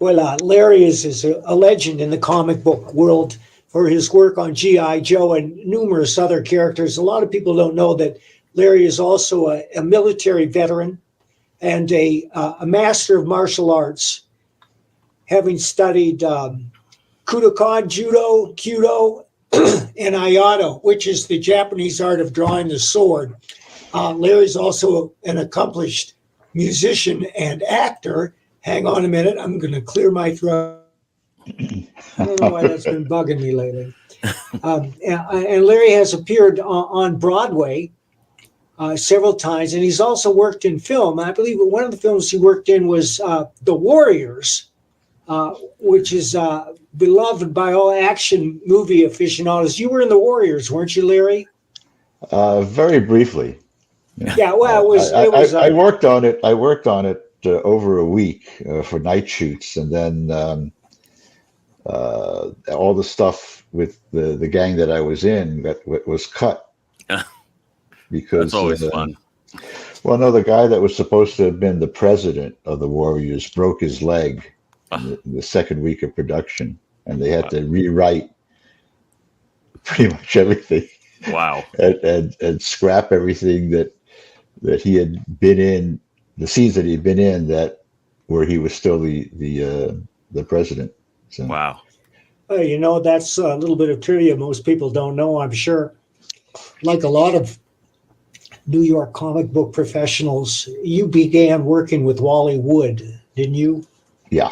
Well, Larry is a legend in the comic book world for his work on G.I. Joe and numerous other characters. A lot of people don't know that Larry is also a military veteran and a master of martial arts, having studied Kudokan, Judo, Kyudo, and Aikido, which is the Japanese art of drawing the sword. Larry's also an accomplished musician and actor. Hang on a minute. I'm going to clear my throat. I don't know why that's been bugging me lately. And Larry has appeared on Broadway several times, and he's also worked in film. I believe one of the films he worked in was The Warriors, which is beloved by all action movie aficionados. You were in The Warriors, weren't you, Larry? Very briefly. Yeah, well, I worked on it. I worked on it over a week for night shoots, and then all the stuff with the gang that I was in that was cut. Because that's always fun. Well, no, the guy that was supposed to have been the president of the Warriors broke his leg in the second week of production, and they had to rewrite pretty much everything. Wow. and scrap everything that he had been in, the scenes that he'd been in that where he was still the president. So. Wow. You know, that's a little bit of trivia most people don't know, I'm sure. Like a lot of New York comic book professionals, you began working with Wally Wood, didn't you? Yeah.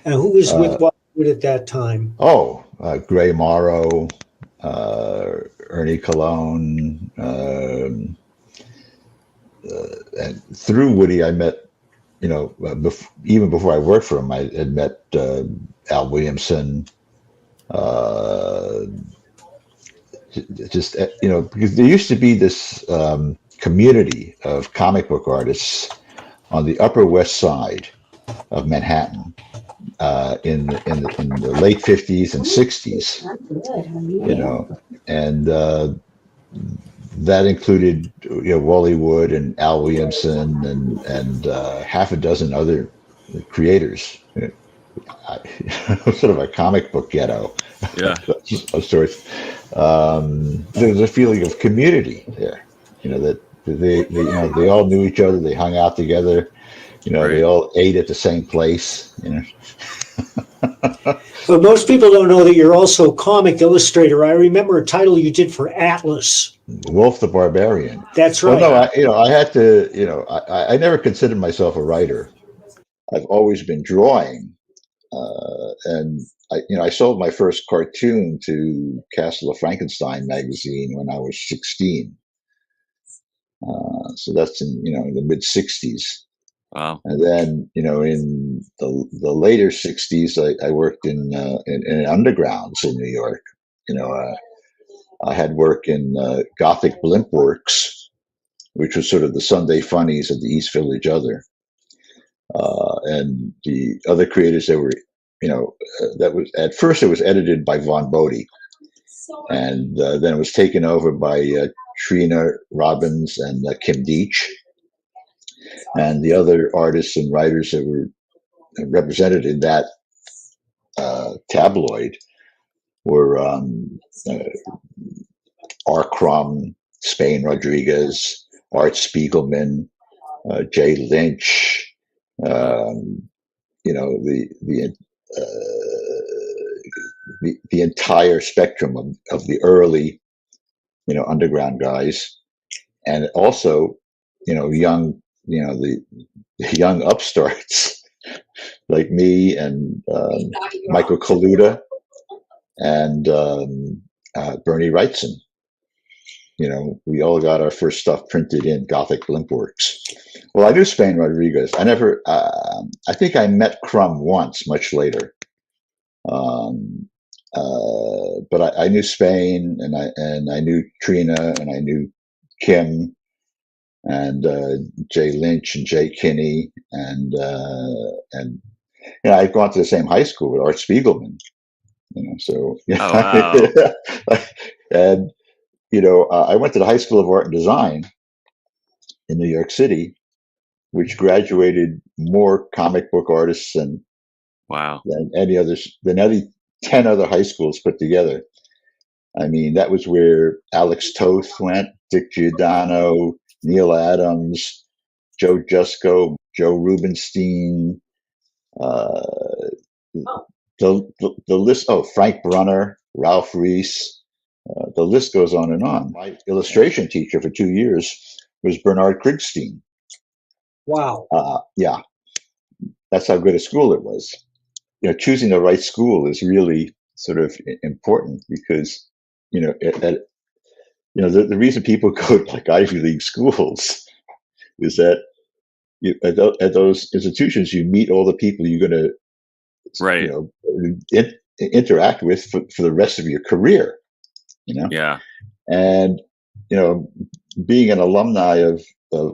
And who was with Wally Wood at that time? Oh, Gray Morrow, Ernie Colon, and through Woody, I met, even before I worked for him, I had met Al Williamson. Because there used to be this community of comic book artists on the Upper West Side of Manhattan in the late 50s and 60s, and that included Wally Wood and Al Williamson and half a dozen other creators. Sort of a comic book ghetto. Yeah. Of sorts. There's a feeling of community there. That they all knew each other. They hung out together. Right. They all ate at the same place. But most people don't know that you're also a comic illustrator. I remember a title you did for Atlas. Wolf the Barbarian. That's right. Well, no, I had to. I never considered myself a writer. I've always been drawing, and I sold my first cartoon to Castle of Frankenstein magazine when I was 16. So that's in the mid 60s. Wow. And then in the later 60s, I worked in undergrounds in New York. I had work in Gothic Blimp Works, which was sort of the Sunday funnies of the East Village Other. And the other creators that were, that was at first it was edited by Von Bodie, and then it was taken over by Trina Robbins and Kim Deach, and the other artists and writers that were represented in that tabloid were R. Crumb, Spain Rodriguez, Art Spiegelman, Jay Lynch. The entire spectrum of the early, underground guys, and also, young, the young upstarts like me and Michael Kaluta and Bernie Wrightson. We all got our first stuff printed in Gothic Blimp Works. Well, I knew Spain Rodriguez. I never, I think I met Crumb once, much later. But I knew Spain, and I knew Trina, and I knew Kim, and Jay Lynch and Jay Kinney, and I'd gone to the same high school with Art Spiegelman. So Oh, wow. and I went to the High School of Art and Design in New York City, which graduated more comic book artists than Wow. than any 10 other high schools put together. I mean, that was where Alex Toth went, Dick Giordano, Neil Adams, Joe Jusko, Joe Rubenstein, uh, the list. Oh, Frank Brunner, Ralph Reese. The list goes on and on. My illustration teacher for 2 years was Bernard Krigstein. Wow. Yeah, that's how good a school it was. You know, choosing the right school is really sort of important because, you know, the reason people go to like Ivy League schools is that at those institutions you meet all the people you're going to, Right. you know, interact with for the rest of your career. You know. Yeah. And you know, being an alumni of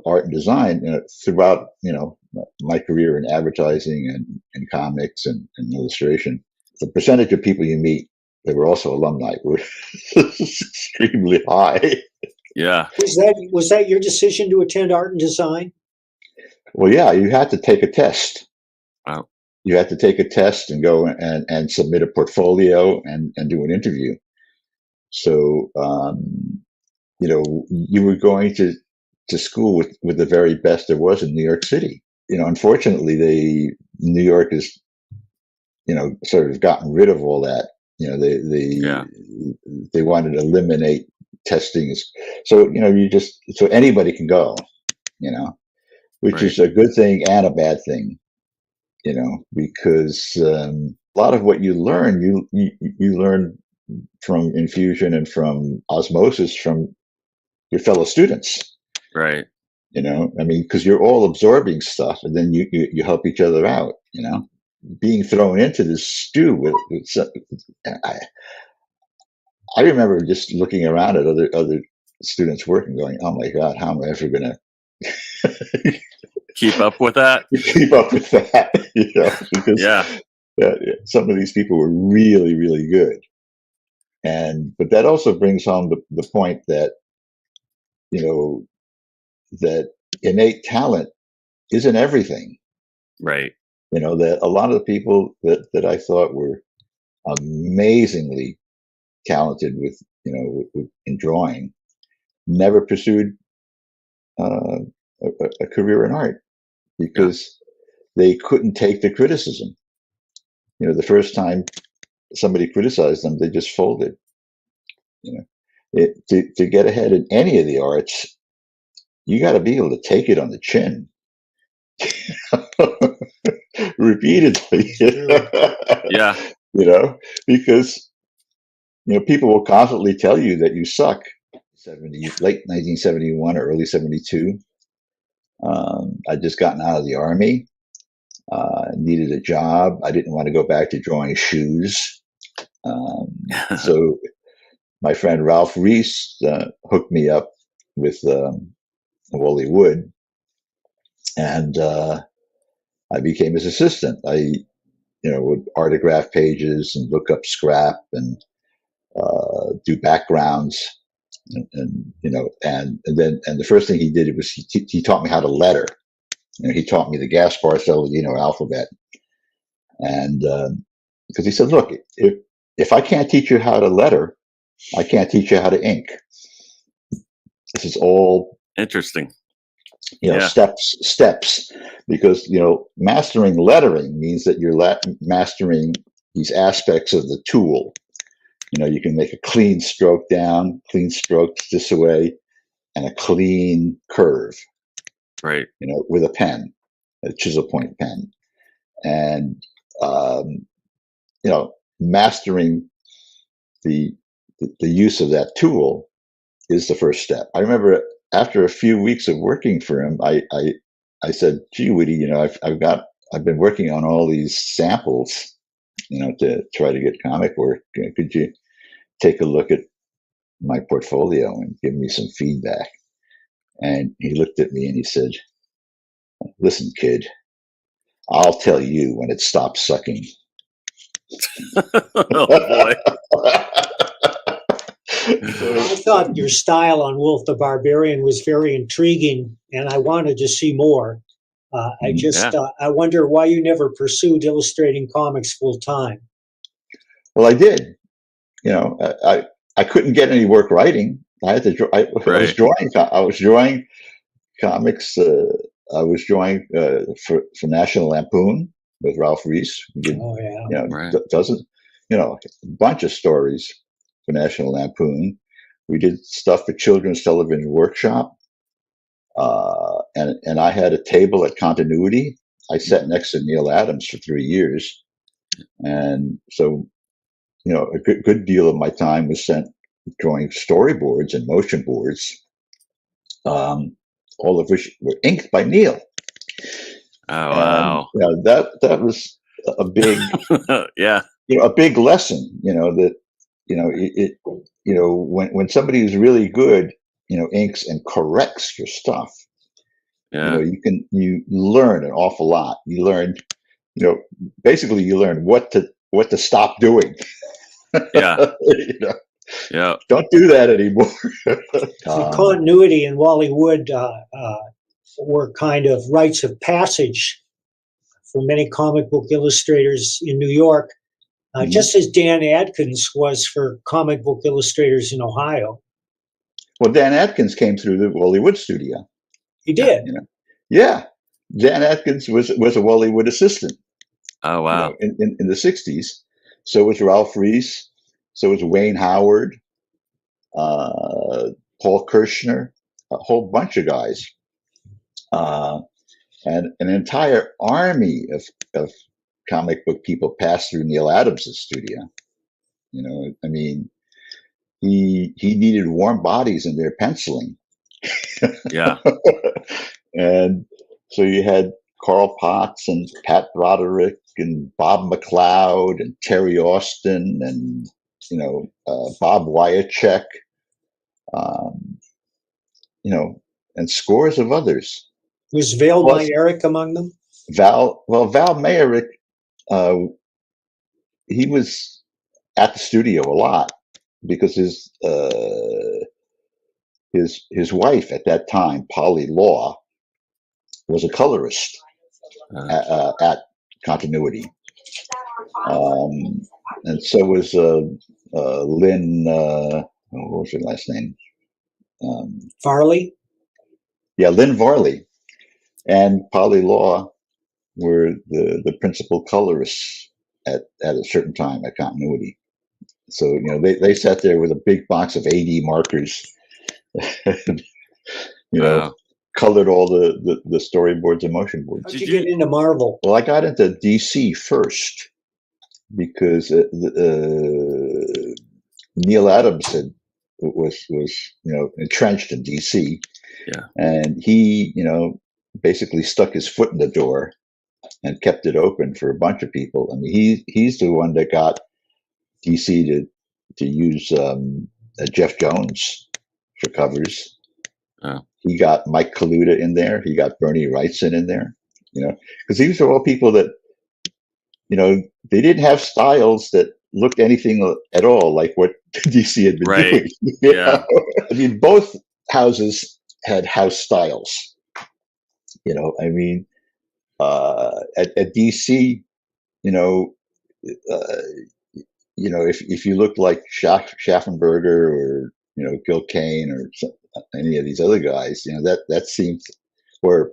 art and design, you know, throughout, you know, my career in advertising and comics and illustration, the percentage of people you meet that were also alumni were extremely high. Yeah. Was that your decision to attend art and design? Well, yeah, you had to take a test. Wow. You had to take a test and go and submit a portfolio and do an interview. So, you know, you were going to school with the very best there was in New York City. You know, unfortunately, New York is, you know, sort of gotten rid of all that. You know, they wanted to eliminate testing. So, you know, so anybody can go, you know, which is a good thing and a bad thing, you know, because a lot of what you learn, you learn from infusion and from osmosis from your fellow students. Right. You know, I mean, because you're all absorbing stuff, and then you help each other out. You know, being thrown into this stew I remember just looking around at other students working, going, "Oh my God, how am I ever going to keep up with that?" Keep up with that, you know, because some of these people were really, really good, but that also brings home the point that, you know, that innate talent isn't everything. Right. You know, that a lot of the people that I thought were amazingly talented with, you know, in drawing never pursued a career in art because they couldn't take the criticism. You know, the first time somebody criticized them, they just folded. You know, to get ahead in any of the arts, you got to be able to take it on the chin. Repeatedly. Yeah. You know, because, you know, people will constantly tell you that you suck. Late 1971 or early 72. I'd just gotten out of the army, needed a job. I didn't want to go back to drawing shoes. So my friend Ralph Reese hooked me up with Wally Wood, and I became his assistant. I, you know, would autograph pages and look up scrap and do backgrounds, and you know, and the first thing he did was he taught me how to letter. You know, he taught me the Gaspar Saladino alphabet, and because he said, "Look, if I can't teach you how to letter, I can't teach you how to ink. This is all interesting." You know, steps, because, you know, mastering lettering means that you're mastering these aspects of the tool. You know, you can make a clean stroke down, clean strokes this way, and a clean curve. Right. You know, with a pen, a chisel point pen, and you know, mastering the use of that tool is the first step. I remember after a few weeks of working for him, I said, "Gee, Woody, you know, I've been working on all these samples, you know, to try to get comic work. Could you take a look at my portfolio and give me some feedback?" And he looked at me and he said, "Listen, kid, I'll tell you when it stops sucking." Oh boy. I thought your style on Wolf the Barbarian was very intriguing, and I wanted to see more. I wonder why you never pursued illustrating comics full time. Well, I did. You know, I couldn't get any work writing. I had to draw. I was drawing. I was drawing comics. I was drawing for National Lampoon with Ralph Reese. We did, you know, a bunch of stories for National Lampoon. We did stuff for Children's Television Workshop. And I had a table at Continuity. I sat next to Neil Adams for 3 years. And so, you know, a good deal of my time was spent drawing storyboards and motion boards, all of which were inked by Neil. Oh, wow. And, you know, that was a big, you know, a big lesson, you know, that, you know, you know, when somebody who's really good, you know, inks and corrects your stuff, you know, you learn an awful lot. You learn, you know, basically you learn what to stop doing. You know, don't do that anymore. Continuity and Wally Wood were kind of rites of passage for many comic book illustrators in New York, just as Dan Adkins was for comic book illustrators in Ohio. Well, Dan Adkins came through the Wally Wood studio. He did. You know? Yeah. Dan Adkins was a Wally Wood assistant. Oh, wow. You know, in the 60s. So was Ralph Reese. So was Wayne Howard, Paul Kirshner, a whole bunch of guys. And an entire army of comic book people passed through Neil Adams' studio. You know, I mean, he needed warm bodies in their penciling. Yeah. And so you had Carl Potts and Pat Broderick and Bob McLeod and Terry Austin and, you know, Bob Wyacek, you know, and scores of others. Was Val Mayerick among them? Val Mayerick, he was at the studio a lot because his wife at that time, Polly Law, was a colorist at Continuity. And so was Lynn, what was her last name? Farley? Yeah, Lynn Varley and Polly Law were the principal colorists at a certain time at Continuity. So, you know, they sat there with a big box of AD markers, you know, colored all the storyboards and motion boards. How'd you get into Marvel? Well, I got into DC first because Neil Adams was you know, entrenched in DC. Yeah. And he, you know, basically stuck his foot in the door and kept it open for a bunch of people. I mean, he's the one that got DC to use Jeff Jones for covers. Oh. He got Mike Kaluta in there. He got Bernie Wrightson in there. You know, because these are all people that, you know, they didn't have styles that looked anything at all like what DC had been doing. Yeah. I mean, both houses had house styles. You know, I mean, at DC, you know, if you looked like Schaffenberger or, you know, Gil Kane or any of these other guys, you know, that seemed, or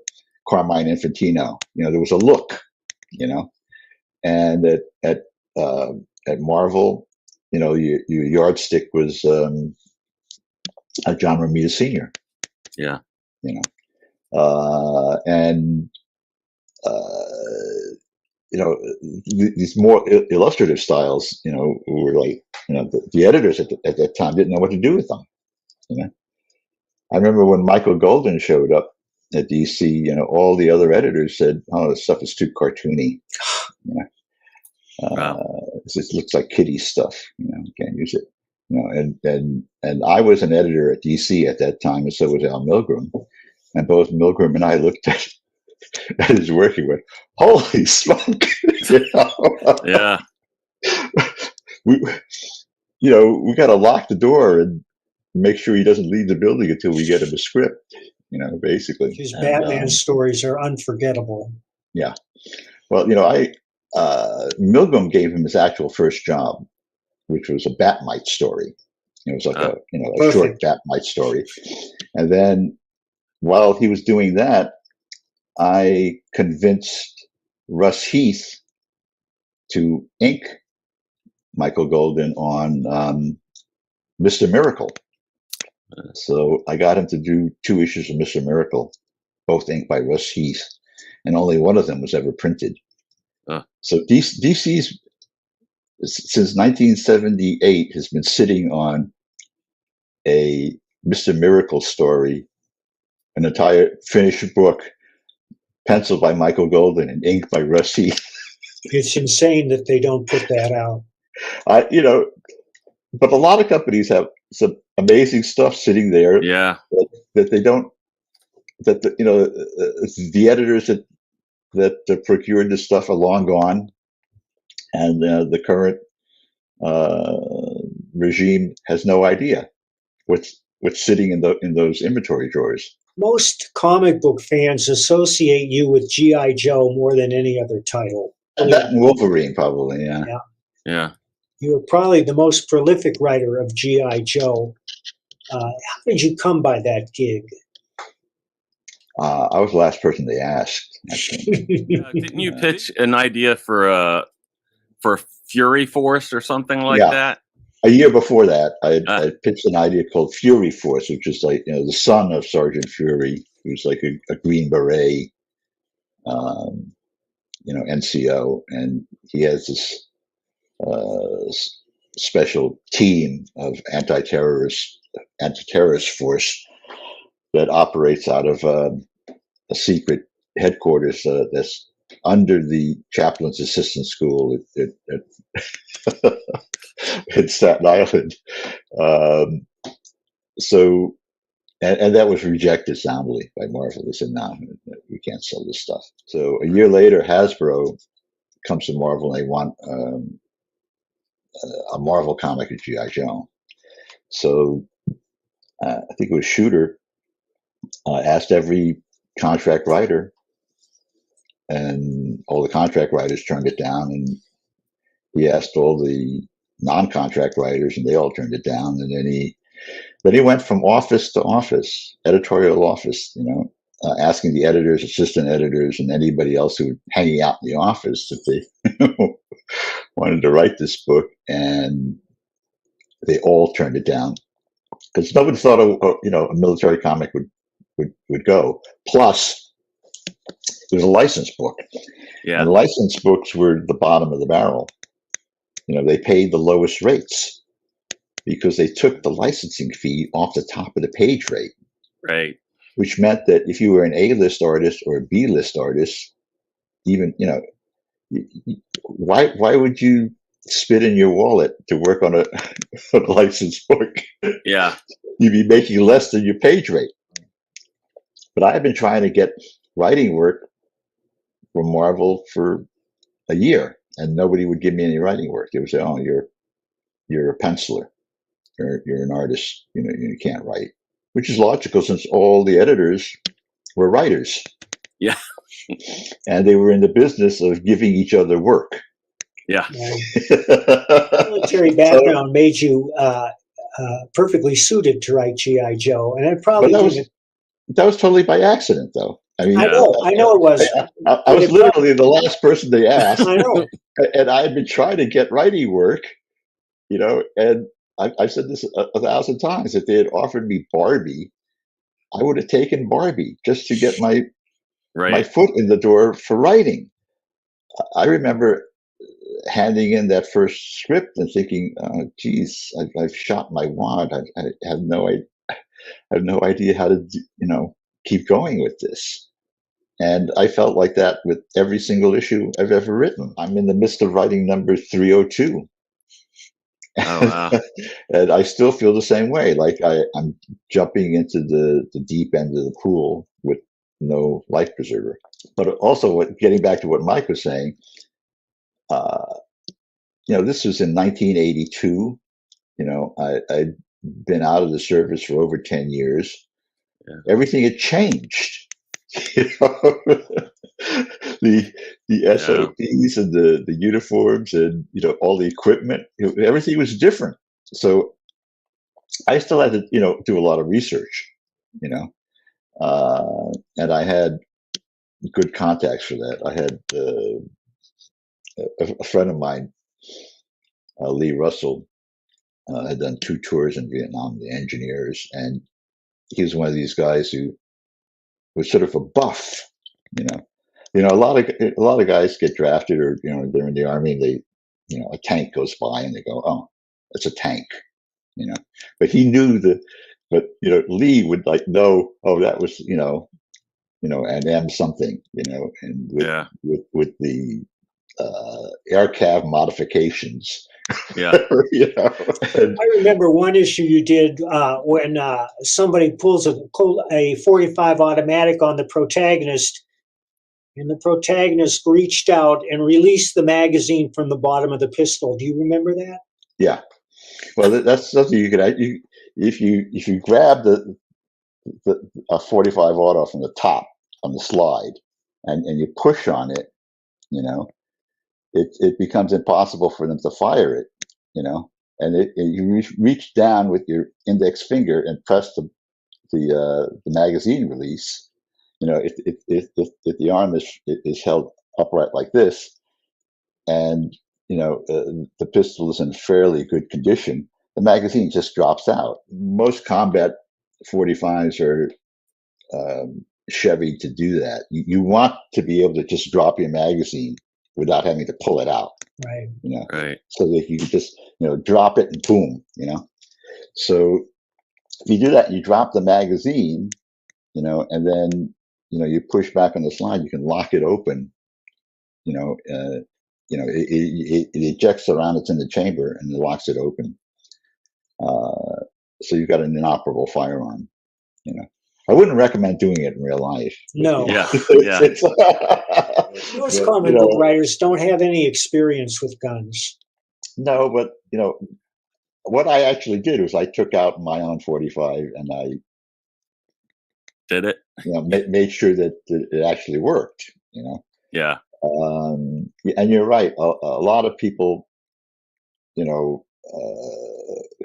Carmine Infantino, you know, there was a look, you know, and at Marvel, you know, your yardstick was John Romita Sr. Yeah. You know, and you know, these more illustrative styles, you know, were like, you know, the editors at that time didn't know what to do with them. You know, I remember when Michael Golden showed up at DC, you know, all the other editors said, "Oh, this stuff is too cartoony. You know, this looks like kiddie stuff. You know, you can't use it." You know, and I was an editor at DC at that time, and so was Al Milgrom, and both Milgrom and I looked at his work and went, "Holy smoke!" You know? Yeah. You know, we got to lock the door and make sure he doesn't leave the building until we get him a script. basically. His And, Batman stories are unforgettable. yeah. Well, Milgram gave him his actual first job, which was a Batmite story. It was like a short Perfect. Batmite story. And then while he was doing that, I convinced Russ Heath to ink Michael Golden on Mr. Miracle. So I got him to do 2 issues of Mr. Miracle, both inked by Russ Heath, and only one of them was ever printed. So DC's, since 1978, has been sitting on a Mr. Miracle story, an entire finished book, penciled by Michael Golden and inked by Russ Heath. It's insane that they don't put that out. But a lot of companies have some amazing stuff sitting there. Yeah. That they don't. That the editors that procured this stuff are long gone, and the current regime has no idea what's sitting in those inventory drawers. Most comic book fans associate you with G.I. Joe more than any other title. And that and Wolverine, probably, yeah. Yeah. You were probably the most prolific writer of G.I. Joe. How did you come by that gig? I was the last person they asked. Didn't you pitch an idea for Fury Force or something like that? A year before that, I pitched an idea called Fury Force, which is like the son of Sergeant Fury, who's like a Green Beret, NCO, and he has this special team of anti-terrorist force that operates out of a secret headquarters that's under the chaplain's assistant school in Staten Island. And that was rejected soundly by Marvel. They said, no, we can't sell this stuff. So a year later, Hasbro comes to Marvel and they want a Marvel comic of G.I. Joe. So I think it was Shooter asked every contract writer, and all the contract writers turned it down, and he asked all the non-contract writers, and they all turned it down. And then he went from office to office, editorial office, asking the editors, assistant editors, and anybody else who was hanging out in the office if they wanted to write this book, and they all turned it down because nobody thought a military comic would go. Plus, it was a licensed book. Yeah. And licensed books were the bottom of the barrel. They paid the lowest rates because they took the licensing fee off the top of the page rate. Right. Which meant that if you were an A-list artist or a B-list artist, even, why would you spit in your wallet to work on a licensed book? Yeah. You'd be making less than your page rate. But I had been trying to get writing work for Marvel for a year, and nobody would give me any writing work. They would say, "Oh, you're a penciler. You're an artist. You can't write," which is logical since all the editors were writers. Yeah. And they were in the business of giving each other work. Yeah. Military background made you perfectly suited to write G.I. Joe, and it probably that was totally by accident, though. I mean, I know it was. I was literally the last person they asked. I know. And I had been trying to get writing work, and I've said this 1,000 times. If they had offered me Barbie, I would have taken Barbie just to get my foot in the door for writing. I remember handing in that first script and thinking, oh, geez, I've shot my wad. I have no idea how to, keep going with this. And I felt like that with every single issue I've ever written. I'm in the midst of writing number 302. Oh, wow. And I still feel the same way. Like I'm jumping into the deep end of the pool with no life preserver. But also, getting back to what Mike was saying, this was in 1982. I'd been out of the service for over 10 years. everything had changed. You know? the SOPs and the uniforms and all the equipment, everything was different. So I still had to do a lot of research, and I had good contacts for that. I had a friend of mine, Lee Russell, had done 2 tours in Vietnam, the engineers, and he was one of these guys who was sort of a buff, a lot of guys get drafted, or they're in the army and they, a tank goes by and they go, oh, that's a tank, but he knew but Lee would know, oh, that was an M something, and with the air cav modifications. Yeah. I remember one issue you did when somebody pulls a 45 automatic on the protagonist, and the protagonist reached out and released the magazine from the bottom of the pistol. Do you remember that? Yeah. Well, that's something you could, if you grab a 45 auto from the top on the slide and you push on it, it becomes impossible for them to fire it, and you reach down with your index finger and press the magazine release. If the arm is held upright like this, and the pistol is in fairly good condition, the magazine just drops out. Most combat 45s are Chevy to do that. You want to be able to just drop your magazine without having to pull it out, right? Right. So that you can just drop it and boom, So if you do that, you drop the magazine, and then you push back on the slide, you can lock it open. It ejects around, it's in the chamber, and it locks it open. So you've got an inoperable firearm. I wouldn't recommend doing it in real life. No. Yeah. Most comic book writers don't have any experience with guns. No, but what I actually did was I took out my own 45 and I did it. Made sure that it actually worked. Yeah. And you're right. A lot of people,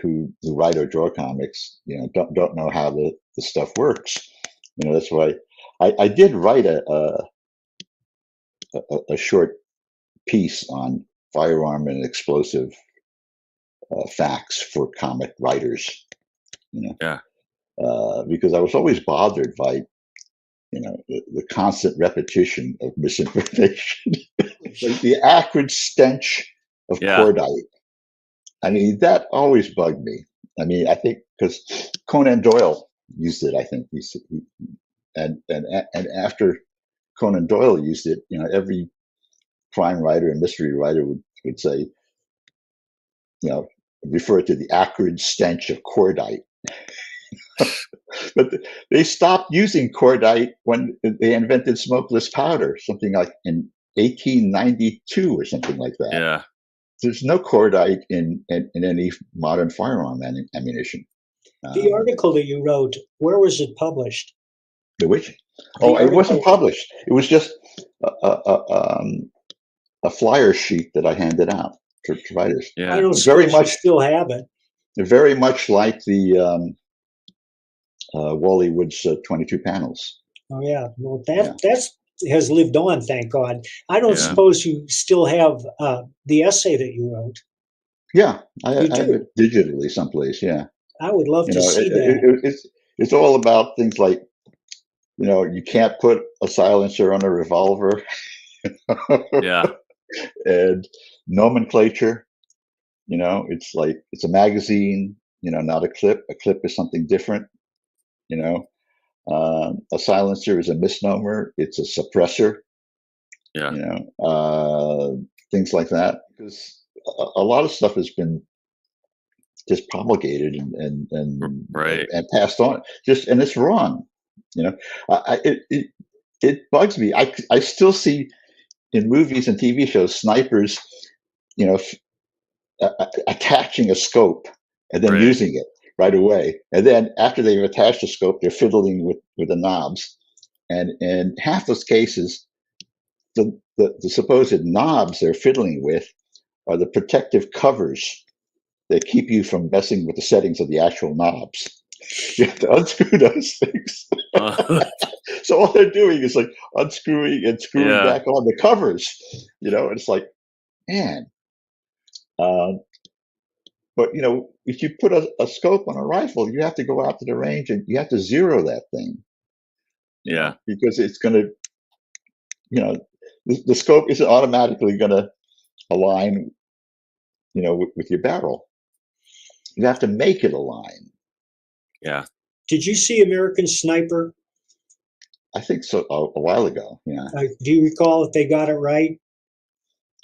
who write or draw comics, don't know how the stuff works. That's why I did write a short piece on firearm and explosive facts for comic writers. Yeah. Because I was always bothered by the constant repetition of misinformation, like the acrid stench of cordite. I mean, that always bugged me. I mean, I think because Conan Doyle used it, I think and after Conan Doyle used it, every crime writer and mystery writer would say, refer to the acrid stench of cordite. But they stopped using cordite when they invented smokeless powder, something like in 1892 or something like that. Yeah. There's no cordite in any modern firearm ammunition. The article that you wrote, where was it published? The which? Oh, it wasn't published. It was just a flyer sheet that I handed out to writers. Yeah. I don't very much still have it. Very much like the Wally Wood's 22 panels. Oh yeah, well that's has lived on, thank God. I don't suppose you still have the essay that you wrote. Yeah, I have it digitally someplace. Yeah, I would love to see that. It's all about things like, you can't put a silencer on a revolver. Yeah, and nomenclature. It's like it's a magazine. Not a clip. A clip is something different. A silencer is a misnomer. It's a suppressor. Yeah. Things like that. Because a lot of stuff has been just promulgated and passed on. And it's wrong. It bugs me. I still see in movies and TV shows snipers, attaching a scope and then using it. right away. And then after they've attached the scope, they're fiddling with the knobs. And in half those cases, the supposed knobs they're fiddling with are the protective covers that keep you from messing with the settings of the actual knobs. You have to unscrew those things. So all they're doing is like unscrewing and screwing Yeah. back on the covers, and it's like, man. But if you put a scope on a rifle, you have to go out to the range and you have to zero that thing. Yeah. Because it's going to, the scope isn't automatically going to align, with your barrel. You have to make it align. Yeah. Did you see American Sniper? I think so, a while ago. Yeah. Do you recall if they got it right?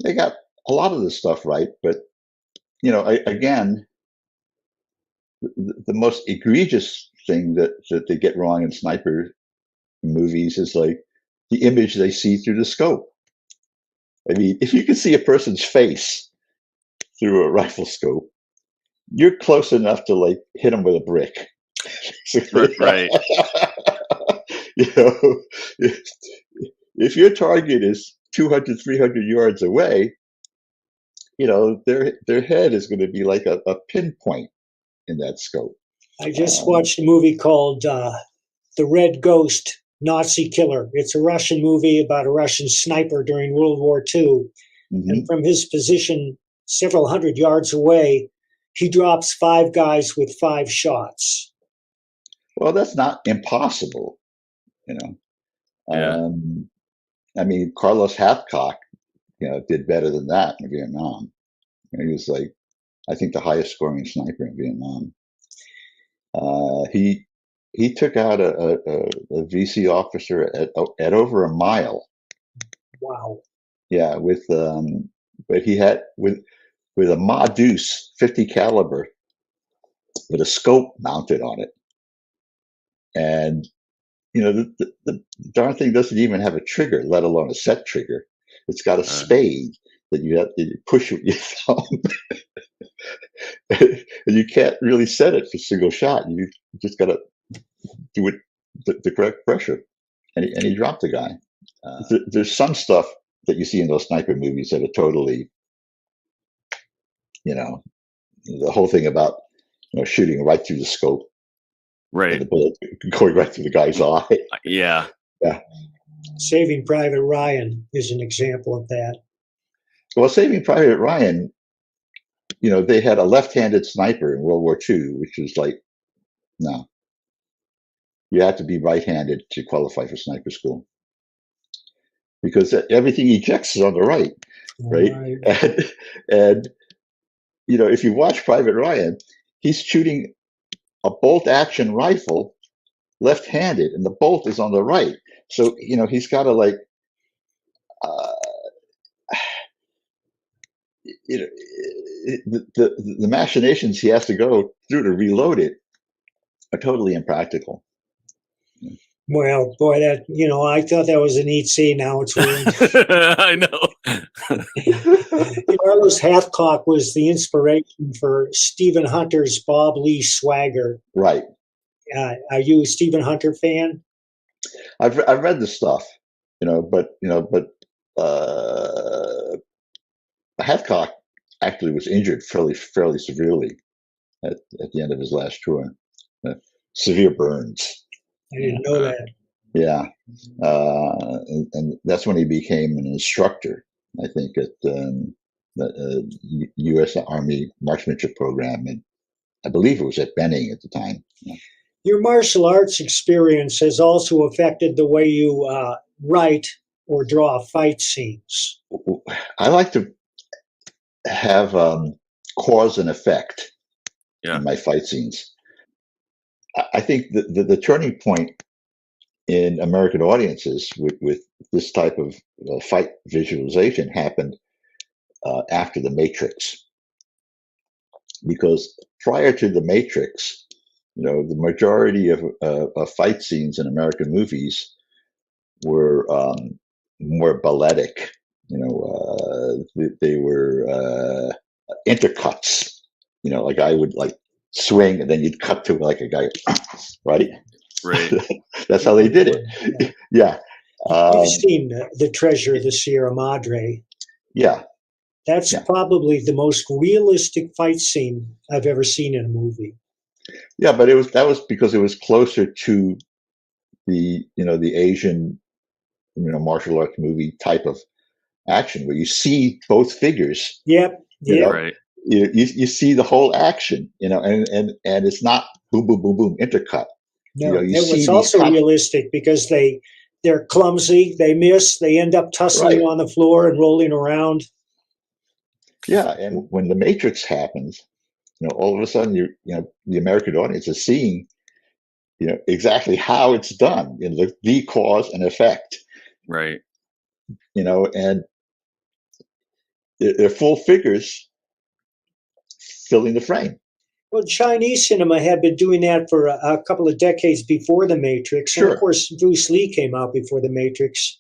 They got a lot of the stuff right, but again, the most egregious thing that they get wrong in sniper movies is like the image they see through the scope. I mean, if you can see a person's face through a rifle scope, you're close enough to like hit them with a brick. Right. If your target is 200, 300 yards away, their head is going to be like a pinpoint in that scope. I just watched a movie called The Red Ghost, Nazi Killer. It's a Russian movie about a Russian sniper during World War II. Mm-hmm. And from his position several hundred yards away, he drops 5 guys with 5 shots. Well, that's not impossible, Yeah. I mean, Carlos Hathcock, did better than that in Vietnam. He was like, I think, the highest scoring sniper in Vietnam. He took out a VC officer at over a mile. Wow. Yeah, but he had with a Ma Deuce 50 caliber with a scope mounted on it, and the darn thing doesn't even have a trigger, let alone a set trigger. It's got a spade that you have to push with your thumb. And you can't really set it for single shot. You just got to do it the correct pressure. And he dropped the guy. There's some stuff that you see in those sniper movies that are totally, the whole thing about shooting right through the scope. Right. And the bullet going right through the guy's eye. Yeah. Yeah. Saving Private Ryan is an example of that. Well, Saving Private Ryan, they had a left-handed sniper in World War II, which was like, no. You had to be right-handed to qualify for sniper school. Because everything ejects is on the right, right? And if you watch Private Ryan, he's shooting a bolt-action rifle left-handed, and the bolt is on the right. So, he's got to like, the machinations he has to go through to reload it are totally impractical. Well, boy, that I thought that was a neat scene. Now it's ruined. I know. Carlos Hathcock was the inspiration for Stephen Hunter's Bob Lee swagger. Right. Are you a Stephen Hunter fan? I've read the stuff, but Hathcock actually was injured fairly severely at the end of his last tour. Severe burns. I didn't know that. Yeah, and that's when he became an instructor, I think, at the U.S. Army Marksmanship Program, and I believe it was at Benning at the time. Yeah. Your martial arts experience has also affected the way you write or draw fight scenes. I like to have cause and effect in my fight scenes. I think the turning point in American audiences with this type of fight visualization happened after The Matrix. Because prior to The Matrix, the majority of fight scenes in American movies were more balletic. They were intercuts. Like I would like swing, and then you'd cut to like a guy, right? Right. That's how they did it. Yeah. You've seen The Treasure of the Sierra Madre. Yeah. That's probably the most realistic fight scene I've ever seen in a movie. Yeah, but that was because it was closer to the Asian martial arts movie type of action where you see both figures. Yep. Right. You see the whole action, and it's not boom boom boom boom intercut. No, it was also realistic because they're clumsy, they miss, they end up tussling on the floor and rolling around. Yeah, and when the Matrix happens, all of a sudden the American audience is seeing exactly how it's done, the cause and effect. Right. And they're full figures filling the frame. Well, Chinese cinema had been doing that for a couple of decades before The Matrix. Sure. And of course, Bruce Lee came out before The Matrix.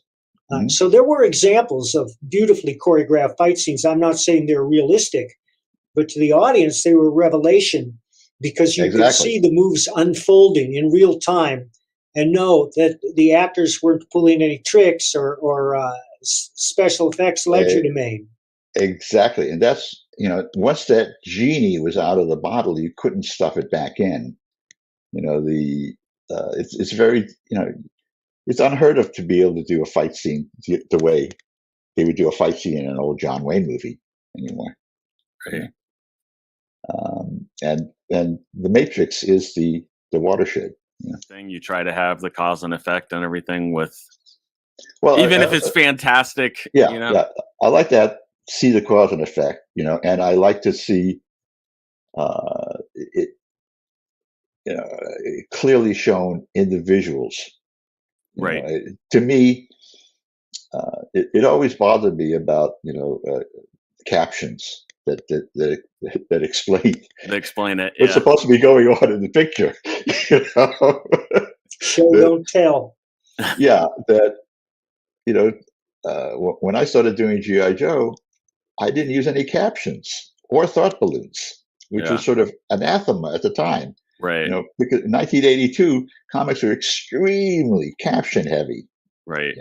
So there were examples of beautifully choreographed fight scenes. I'm not saying they're realistic, but to the audience, they were a revelation because you could see the moves unfolding in real time and know that the actors weren't pulling any tricks or special effects legerdemain. Exactly. And that's, once that genie was out of the bottle, you couldn't stuff it back in. It's very, it's unheard of to be able to do a fight scene the way they would do a fight scene in an old John Wayne movie anymore. Right. And The Matrix is the watershed. Thing you try to have the cause and effect and everything with, well, even if it's fantastic. Yeah. I like that. See the cause and effect, and I like to see it, clearly shown in the visuals. Right. To me, it always bothered me about captions that explain. They explain it. What's supposed to be going on in the picture. Show don't tell. Yeah, that when I started doing G.I. Joe, I didn't use any captions or thought balloons, which was sort of anathema at the time. Right. Because in 1982, comics were extremely caption heavy. Right.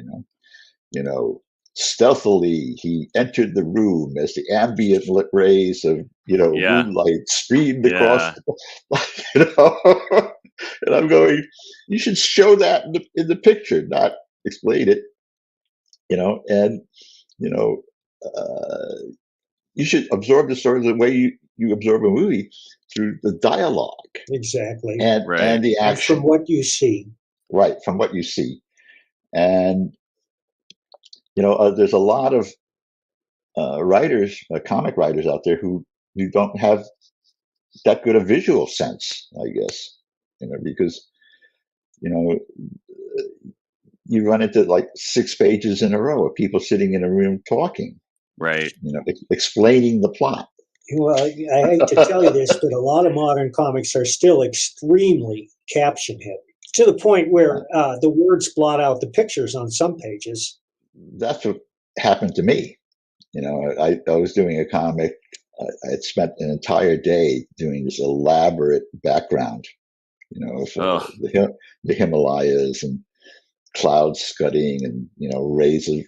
Stealthily he entered the room as the ambient lit rays of moonlight streamed across. And I'm going, you should show that in the picture, not explain it. You should absorb the story the way you absorb a movie, through the dialogue. Exactly. And the action. And from what you see. Right, from what you see. And, there's a lot of writers, comic writers out there who don't have that good a visual sense, I guess, because, you run into like 6 pages in a row of people sitting in a room talking. Right. Explaining the plot. Well, I hate to tell you this, but a lot of modern comics are still extremely caption heavy, to the point where the words blot out the pictures on some pages. That's what happened to me. I was doing a comic. I had spent an entire day doing this elaborate background, for the Himalayas and clouds scudding and, rays of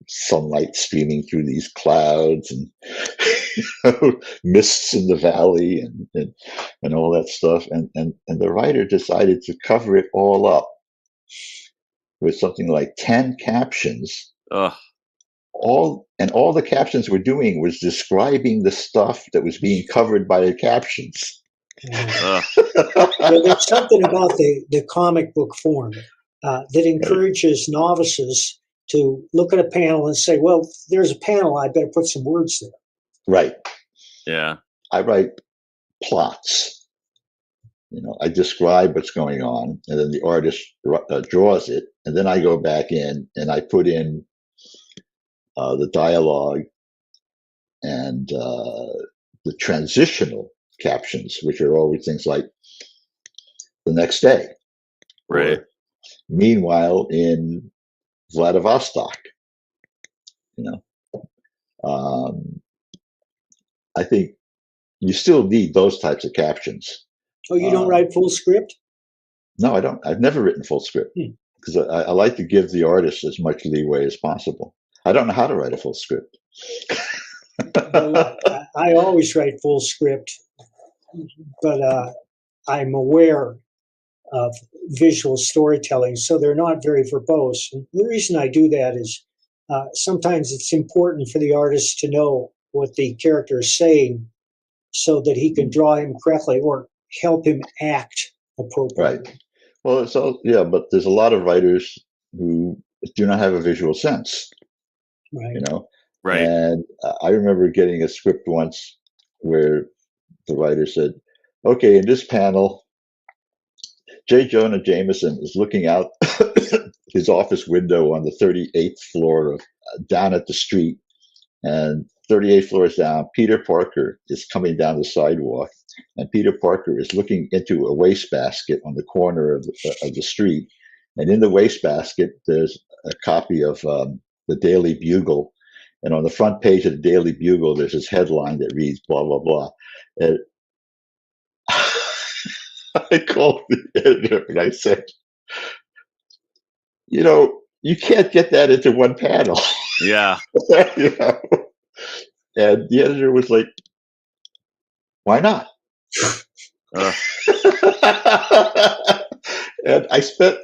sunlight streaming through these clouds and mists in the valley and all that stuff. And the writer decided to cover it all up with something like 10 captions. All the captions were doing was describing the stuff that was being covered by the captions. Well, there's something about the comic book form that encourages novices to look at a panel and say, well, there's a panel, I better put some words there. Right. Yeah. I write plots. I describe what's going on, and then the artist draws it, and then I go back in and I put in the dialogue and the transitional captions, which are always things like the next day. Right. Or, meanwhile, in Vladivostok, I think, you still need those types of captions. Oh, you don't write full script? No, I don't. I've never written full script because I like to give the artist as much leeway as possible. I don't know how to write a full script. Well, I always write full script, but I'm aware of visual storytelling, so they're not very verbose. And the reason I do that is sometimes it's important for the artist to know what the character is saying so that he can draw him correctly or help him act appropriately. Right. Well, so yeah, but there's a lot of writers who do not have a visual sense. Right. You know. Right. And I remember getting a script once where the writer said, "Okay, in this panel, J. Jonah Jameson is looking out his office window on the 38th floor of down at the street, and 38 floors down, Peter Parker is coming down the sidewalk, and Peter Parker is looking into a wastebasket on the corner of the street, and in the wastebasket there's a copy of the Daily Bugle, and on the front page of the Daily Bugle there's this headline that reads blah blah blah." And I called the editor and I said, "You can't get that into one panel." Yeah. And the editor was like, "Why not?" And I spent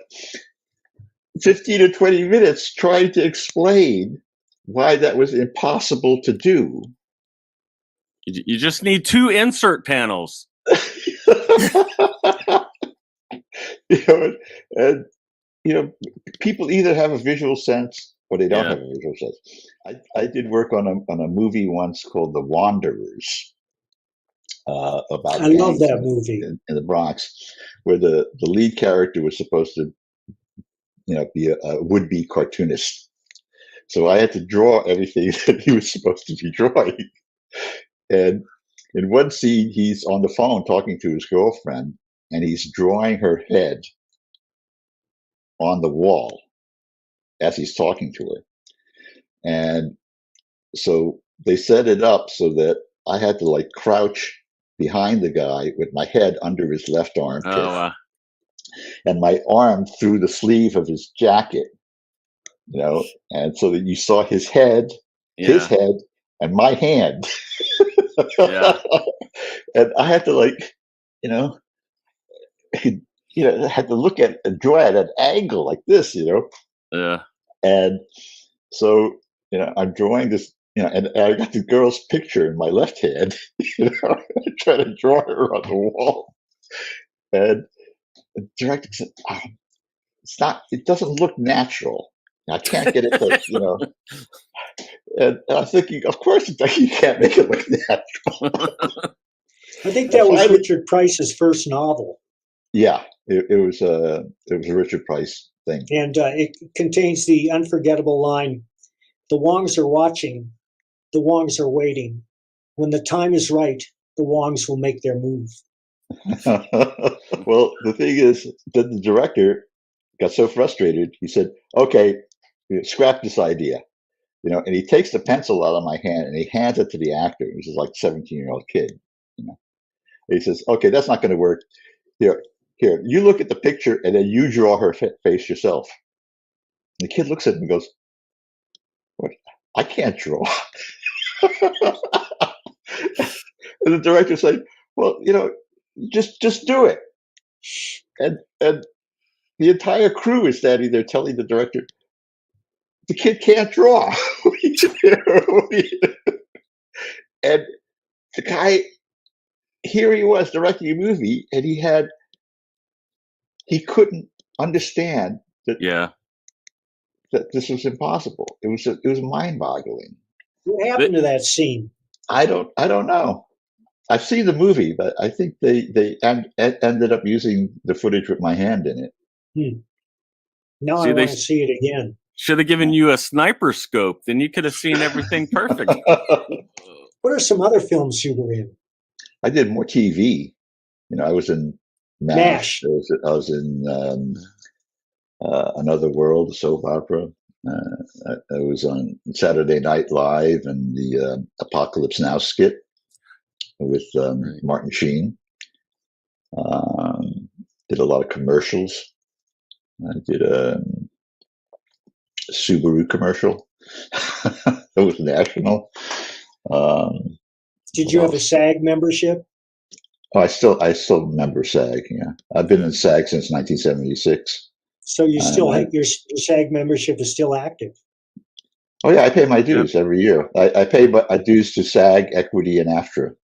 15 or 20 minutes trying to explain why that was impossible to do. You just need 2 insert panels. And people either have a visual sense or they don't have a visual sense. I did work on a movie once called The Wanderers, about I love that movie in the Bronx, where the lead character was supposed to be a would-be cartoonist. So I had to draw everything that he was supposed to be drawing. And in one scene, he's on the phone talking to his girlfriend, and he's drawing her head on the wall as he's talking to her. And so they set it up so that I had to crouch behind the guy with my head under his left armpit, and my arm through the sleeve of his jacket, and so that you saw his head, and my hand. And I had to had to look at and draw at an angle like this, And so, I'm drawing this, and I got the girl's picture in my left hand, I try to draw her on the wall. And the director said, it doesn't look natural. I can't get it to, And I'm thinking, of course you can't make it look natural. I think that was Richard Price's first novel. Yeah, it was a Richard Price thing. And it contains the unforgettable line, "The Wongs are watching, the Wongs are waiting. When the time is right, the Wongs will make their move." Well, the thing is that the director got so frustrated, he said, "Okay, scrap this idea." And he takes the pencil out of my hand and he hands it to the actor, which is like a 17-year-old kid. He says, "Okay, that's not going to work. Here, you look at the picture and then you draw her face yourself." And the kid looks at him and goes, "What? I can't draw." And the director said, "Well, just do it." And the entire crew is standing there telling the director, "The kid can't draw." And the guy, here he was directing a movie, and he couldn't understand that this was impossible. It was mind-boggling. What happened to that scene? I don't know. I've seen the movie, but I think they ended up using the footage with my hand in it. Now I want to see it again. Should have given you a sniper scope. Then you could have seen everything perfect. What are some other films you were in? I did more TV. I was in MASH. I was in Another World, the soap opera. I was on Saturday Night Live and the Apocalypse Now skit. with Right. Martin Sheen. Did a lot of commercials. I did a Subaru commercial. It was national. Did you have a SAG membership? Oh, I still member SAG. Yeah, I've been in SAG since 1976. So you still have your SAG membership is still active. Oh yeah, I pay my dues every year. I pay my dues to SAG, Equity, and AFTRA.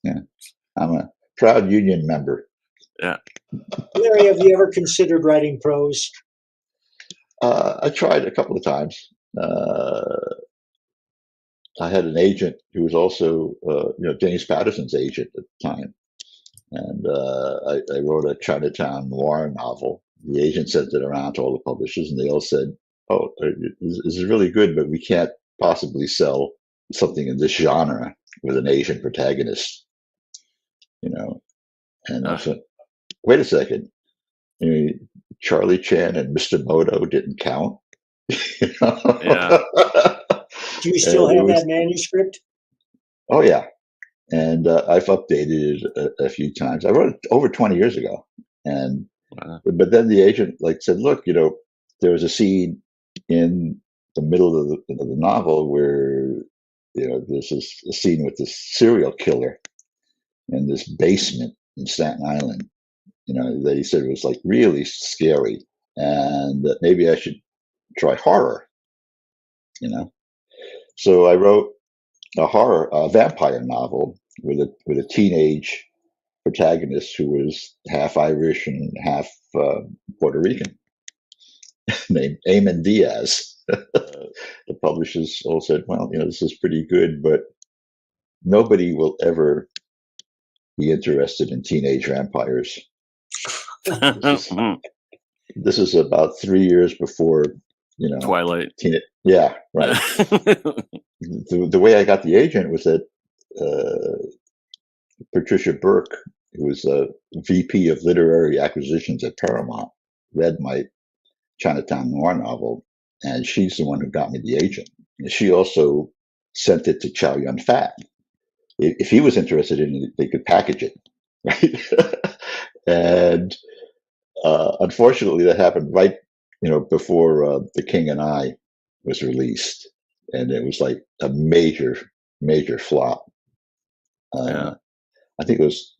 Yeah, I'm a proud union member. Yeah. Larry, have you ever considered writing prose? I tried a couple of times. I had an agent who was also, James Patterson's agent at the time. And I wrote a Chinatown noir novel. The agent sent it around to all the publishers, and they all said, "Oh, this is really good, but we can't possibly sell something in this genre with an Asian protagonist." And I said, "Wait a second, Charlie Chan and Mr. Moto didn't count." Yeah. Do you still have that manuscript? Oh yeah. And I've updated it a few times. I wrote it over 20 years ago, but then the agent said, "Look, there was a scene in the middle of the novel where there's a scene with this serial killer in this basement in Staten Island. That he said was really scary, and that maybe I should try horror. So I wrote a vampire novel with a teenage protagonist who was half Irish and half Puerto Rican, named Eamon Diaz. The publishers all said, "Well, this is pretty good, but nobody will ever be interested in teenage vampires." This is about 3 years before, Twilight. Yeah, right. The way I got the agent was that Patricia Burke, who was a VP of Literary Acquisitions at Paramount, read my Chinatown noir novel, and she's the one who got me the agent. And she also sent it to Chow Yun-fat. If he was interested in it, they could package it, right? And unfortunately, that happened right, before The King and I was released, and it was like a major, major flop. I think it was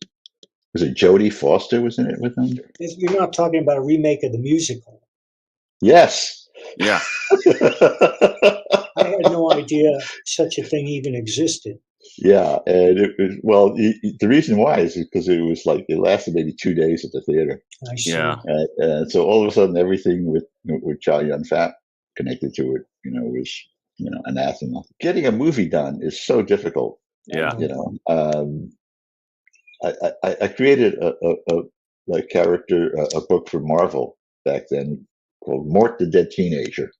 it Jodie Foster was in it with him? You're not talking about a remake of the musical. Yes. Yeah. I had no idea such a thing even existed. Yeah, and the reason why is because it was it lasted maybe 2 days at the theater. I see. Yeah. And so all of a sudden, everything with Chow Yun-fat connected to it, was anathema. Getting a movie done is so difficult. Yeah. I created a character, a book for Marvel back then called Mort the Dead Teenager,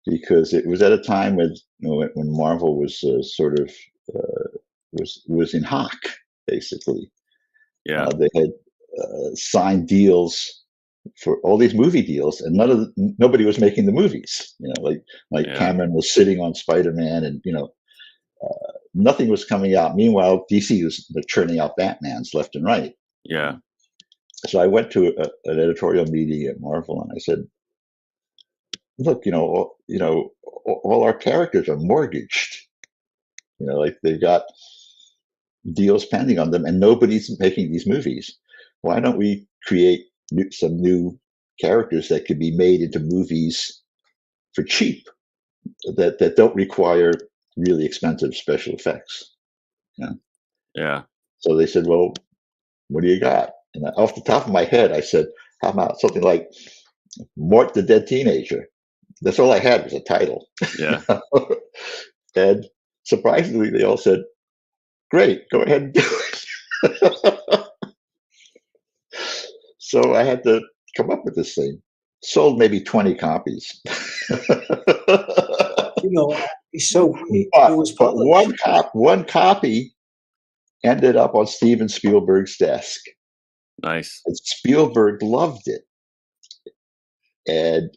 because it was at a time when Marvel was was in hock, basically. Yeah. They had signed deals for all these movie deals, and nobody was making the movies. Cameron was sitting on Spider-Man, and nothing was coming out. Meanwhile, DC was churning out Batmans left and right. Yeah. So I went to an editorial meeting at Marvel, and I said, "Look, all our characters are mortgaged. They've got deals pending on them, and nobody's making these movies. Why don't we create some new characters that could be made into movies for cheap, that don't require really expensive special effects?" Yeah. So they said, "Well, what do you got?" And off the top of my head, I said, "How about something like Mort the Dead Teenager?" That's all I had was a title. Yeah. And surprisingly, they all said, "Great, go ahead and do it." So I had to come up with this thing. Sold maybe 20 copies. So it was published. One copy ended up on Steven Spielberg's desk. Nice. And Spielberg loved it. And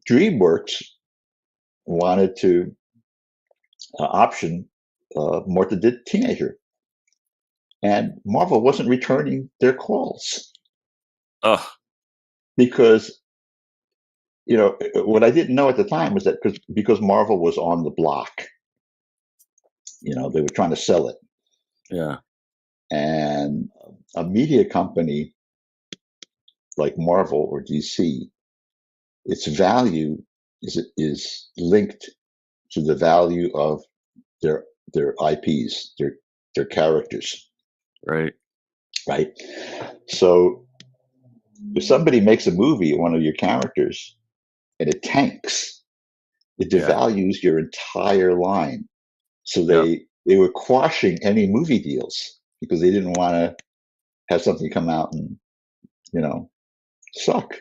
DreamWorks wanted to option Morta did Teenager, and Marvel wasn't returning their calls because what I didn't know at the time was that because Marvel was on the block, they were trying to sell it. Yeah. And a media company like Marvel or DC, its value is linked to the value of their IPs, their characters. Right. Right. So if somebody makes a movie of one of your characters and it tanks, it devalues your entire line. So they were quashing any movie deals because they didn't want to have something come out and, suck.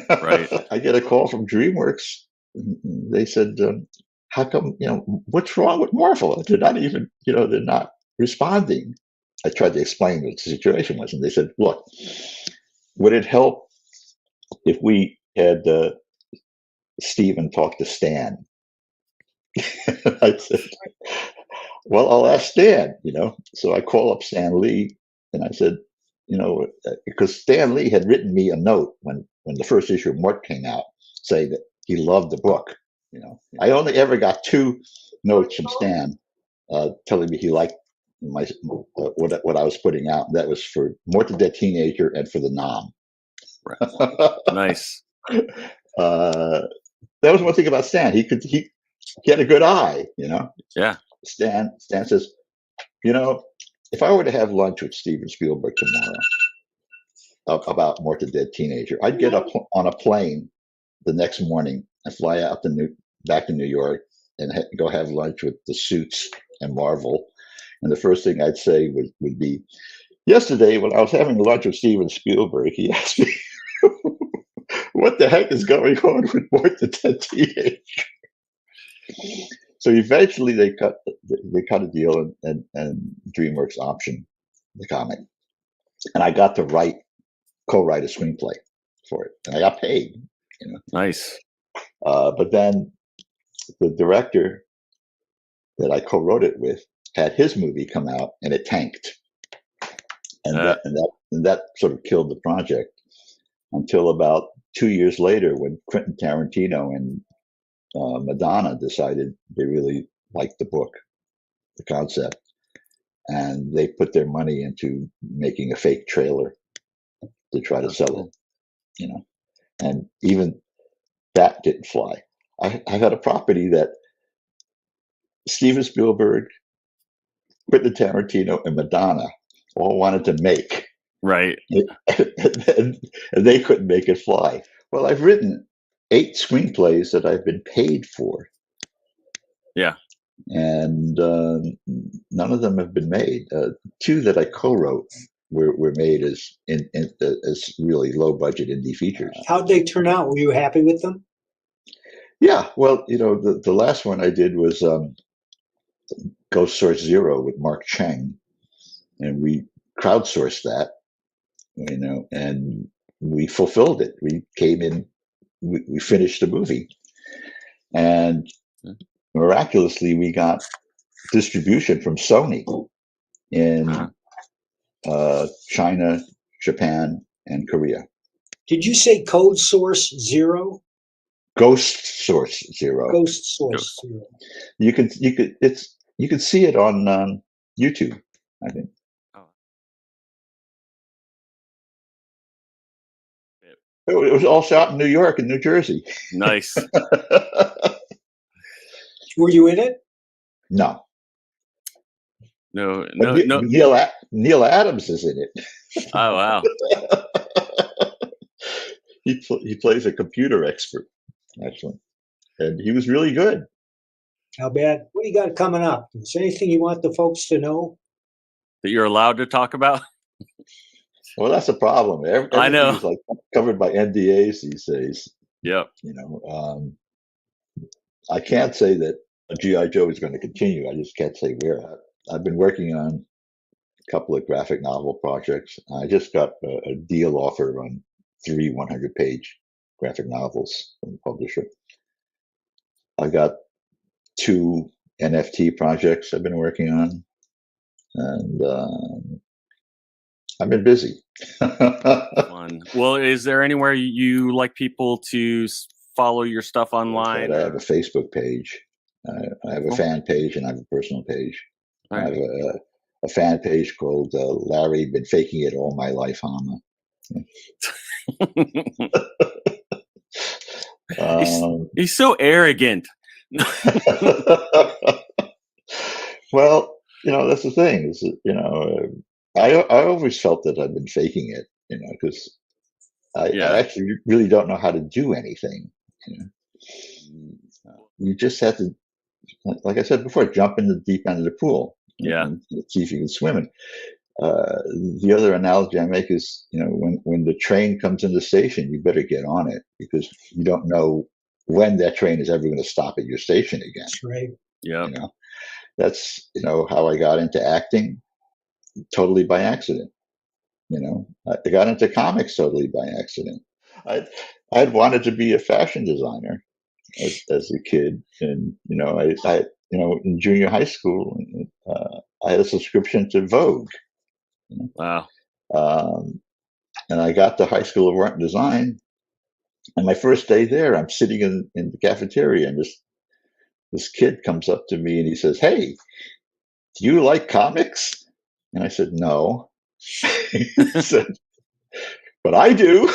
Right. I get a call from DreamWorks. They said, how come, what's wrong with Marvel? They're not even, they're not responding. I tried to explain what the situation was. And they said, look, would it help if we had Steven talk to Stan? I said, well, I'll ask Stan, So I call up Stan Lee and I said, because Stan Lee had written me a note when the first issue of Mort came out, saying that he loved the book. I only ever got 2 notes from Stan telling me he liked my what I was putting out. That was for Mort the Dead Teenager and for the Nom. Right. Nice. That was one thing about Stan. He had a good eye. Yeah. Stan says, if I were to have lunch with Steven Spielberg tomorrow about Mort the Dead Teenager, I'd get up on a plane the next morning and fly out back to New York and go have lunch with the Suits and Marvel. And the first thing I'd say would be, yesterday when I was having lunch with Steven Spielberg, he asked me, what the heck is going on with Mort the Dead Teenager? So eventually they cut a deal and DreamWorks optioned the comic, and I got to co-write a screenplay for it, and I got paid. Nice. But then the director that I co-wrote it with had his movie come out, and it tanked, and that sort of killed the project until about 2 years later, when Quentin Tarantino and Madonna decided they really liked the book, the concept, and they put their money into making a fake trailer to try to sell it, and even that didn't fly. I had a property that Steven Spielberg, Quentin Tarantino, and Madonna all wanted to make. Right. And they couldn't make it fly. Well, I've written 8 screenplays that I've been paid for. Yeah. And none of them have been made. 2 that I co-wrote were made as really low budget indie features. How'd they turn out? Were you happy with them? Yeah, well, the last one I did was Ghost Source Zero with Mark Cheng, and we crowdsourced that, and we fulfilled it. We came in, we finished the movie, and miraculously we got distribution from Sony in China, Japan, and Korea. Did you say Code Source Zero? Ghost Source Zero. Ghost Source Zero. You can see it on YouTube, I think. It was all shot in New York and New Jersey. Nice. Were you in it? No. No. Neil Adams is in it. Oh, wow. He plays a computer expert, actually, and he was really good. How bad? What do you got coming up? Is there anything you want the folks to know that you're allowed to talk about? Well, that's a problem. I know. Everything's like covered by NDAs these days. Yep. I can't say that a G.I. Joe is going to continue. I just can't say where. I've been working on a couple of graphic novel projects. I just got a deal offer on 3 100-page graphic novels from the publisher. I got 2 NFT projects I've been working on, and I've been busy. Fun. Well, is there anywhere you like people to follow your stuff online? I have a Facebook page. I have a fan page, and I have a personal page. I have a fan page called Larry, Been Faking It All My Life, HAMA. He's so arrogant. Well, that's the thing. Is that, I always felt that I've been faking it, because I actually really don't know how to do anything. You just have to, like I said before, jump in the deep end of the pool and see if you can swim it. The other analogy I make is, when the train comes in the station, you better get on it, because you don't know when that train is ever going to stop at your station again. That's right. Yeah. That's, how I got into acting, totally by accident. I got into comics totally by accident. I'd wanted to be a fashion designer as a kid, and I in junior high school, I had a subscription to Vogue. Wow. And I got to High School of Art and Design, and my first day there, I'm sitting in the cafeteria, and this kid comes up to me and he says, "Hey, do you like comics?" And I said, "No." He said, "But I do."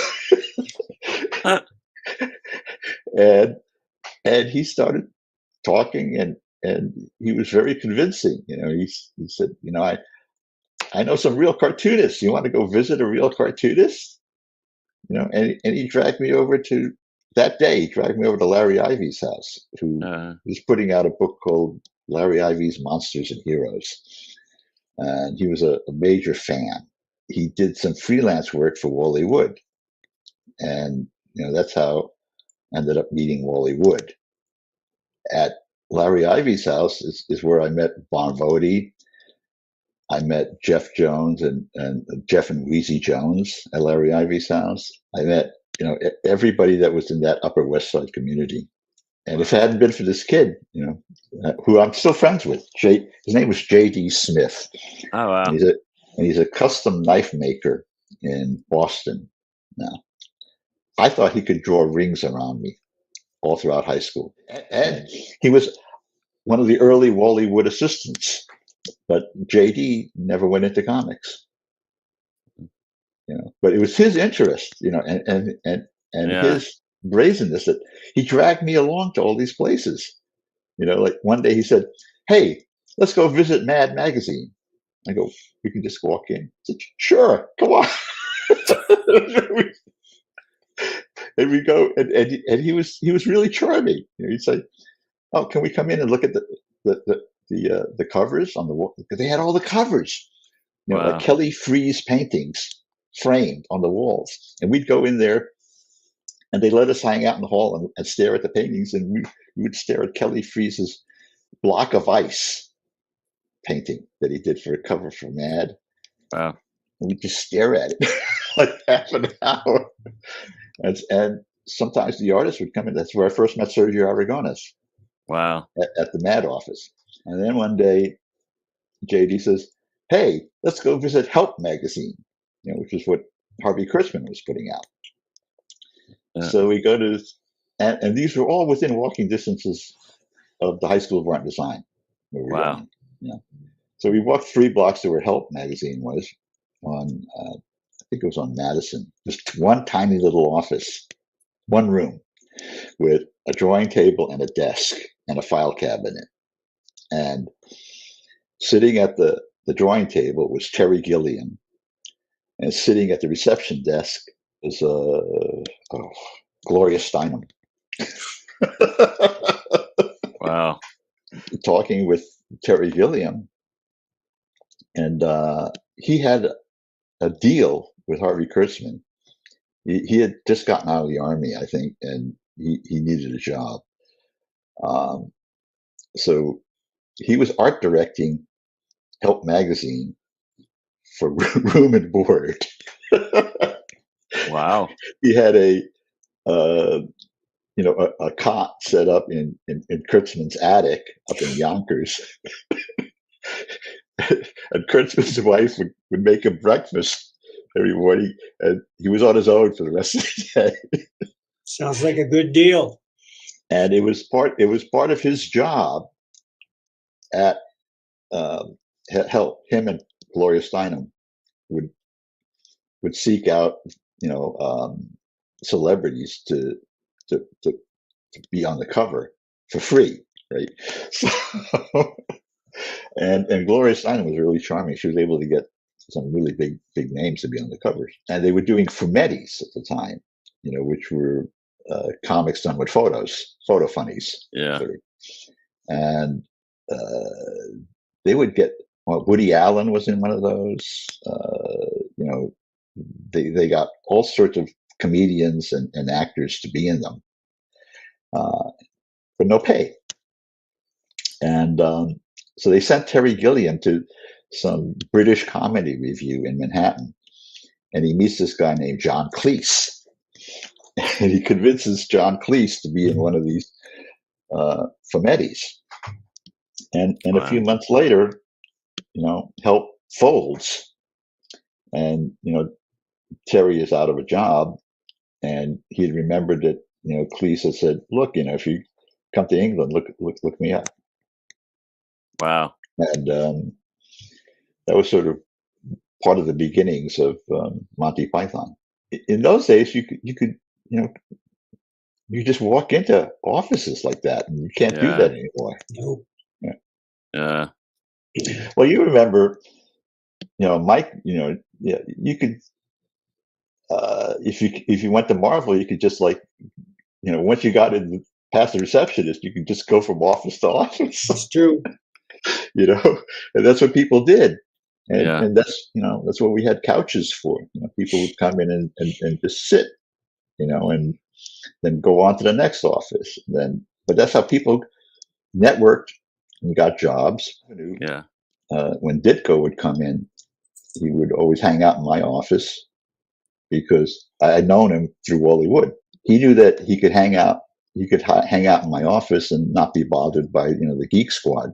and he started talking, and he was very convincing. He said, I know some real cartoonists. You want to go visit a real cartoonist? And he dragged me over to that day. He dragged me over to Larry Ivy's house, who was putting out a book called Larry Ivy's Monsters and Heroes, and he was a major fan. He did some freelance work for Wally Wood, and that's how I ended up meeting Wally Wood. At Larry Ivy's house is where I met Bon Voti. I met Jeff Jones and Jeff and Wheezy Jones at Larry Ivy's house. I met, everybody that was in that Upper West Side community. And if it hadn't been for this kid, who I'm still friends with, his name was J.D. Smith. Oh, wow. And he's a custom knife maker in Boston now. I thought he could draw rings around me all throughout high school. And he was one of the early Wally Wood assistants. But JD never went into comics, But it was his interest, and his brazenness that he dragged me along to all these places. Like one day he said, "Hey, let's go visit Mad Magazine." I go, "We can just walk in." I said, "Sure, come on." And we go, and he was really charming. He'd say, "Oh, can we come in and look at the covers on the wall?" Because they had all the covers, Wow. like Kelly Freas paintings framed on the walls. And we'd go in there, and they let us hang out in the hall and stare at the paintings. And we would stare at Kelly Freas's Block of Ice painting that he did for a cover for Mad. Wow. And we'd just stare at it like half an hour. And sometimes the artist would come in. That's where I first met Sergio Aragones. Wow. At the Mad office. And then one day, JD says, "Hey, let's go visit Help magazine," which is what Harvey Kurtzman was putting out. So we go to, and these were all within walking distances of the High School of Art and Design. Where we Wow. were. So we walked 3 blocks to where Help magazine was on, I think it was on Madison. Just one tiny little office, one room with a drawing table and a desk and a file cabinet. And sitting at the drawing table was Terry Gilliam, and sitting at the reception desk was Gloria Steinem. Wow. Talking with Terry Gilliam, and he had a deal with Harvey Kurtzman. He had just gotten out of the Army, I think, and he needed a job. So he was art directing Help magazine for room and board. Wow. He had a cot set up in Kurtzman's attic up in Yonkers. And Kurtzman's wife would make him breakfast every morning, and he was on his own for the rest of the day. Sounds like a good deal. And it was part of his job at help him and Gloria Steinem would seek out celebrities to be on the cover for free, right? So, and Gloria Steinem was really charming. She was able to get some really big names to be on the covers, and they were doing fumettis at the time, which were comics done with photo funnies. Yeah. And they would get, Woody Allen was in one of those. They got all sorts of comedians and actors to be in them, for no pay. And so they sent Terry Gilliam to some British comedy review in Manhattan, and he meets this guy named John Cleese. And he convinces John Cleese to be in one of these fumettis. And Wow. A few months later, help folds. And, Terry is out of a job. And he had remembered that, Cleese had said, look, if you come to England, look me up. Wow. And that was sort of part of the beginnings of Monty Python. In those days, you could you just walk into offices like that, and you can't do that anymore. Nope. Yeah. Well, you remember, Mike. You could, if you went to Marvel, you could just once you got in past the receptionist, you could just go from office to office. That's true. And that's what people did. Yeah. And that's what we had couches for. People would come in and just sit, and then go on to the next office. But that's how people networked and got jobs. Yeah. When Ditko would come in, he would always hang out in my office because I had known him through Wally Wood. He knew that he could hang out. He could hang out in my office and not be bothered by the Geek Squad.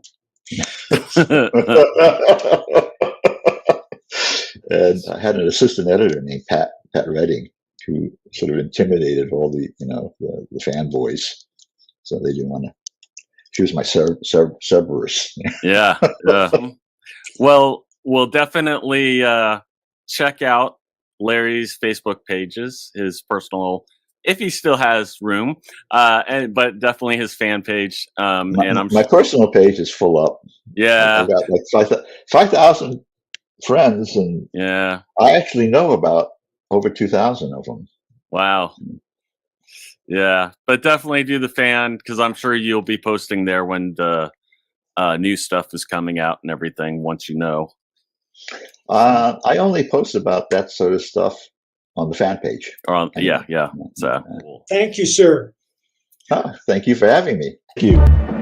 And I had an assistant editor named Pat Redding, who sort of intimidated all the the fanboys, so they didn't want to. She was my Cerberus. Yeah. Well, we'll definitely check out Larry's Facebook pages, his personal, if he still has room, but definitely his fan page. My personal page is full up. Yeah. I've got like 5,000 friends, and yeah, I actually know about over 2,000 of them. Wow. Yeah, but definitely do the fan, because I'm sure you'll be posting there when the new stuff is coming out and everything. Once I only post about that sort of stuff on the fan page. Yeah. So Thank you, sir. Thank you for having me. Thank you.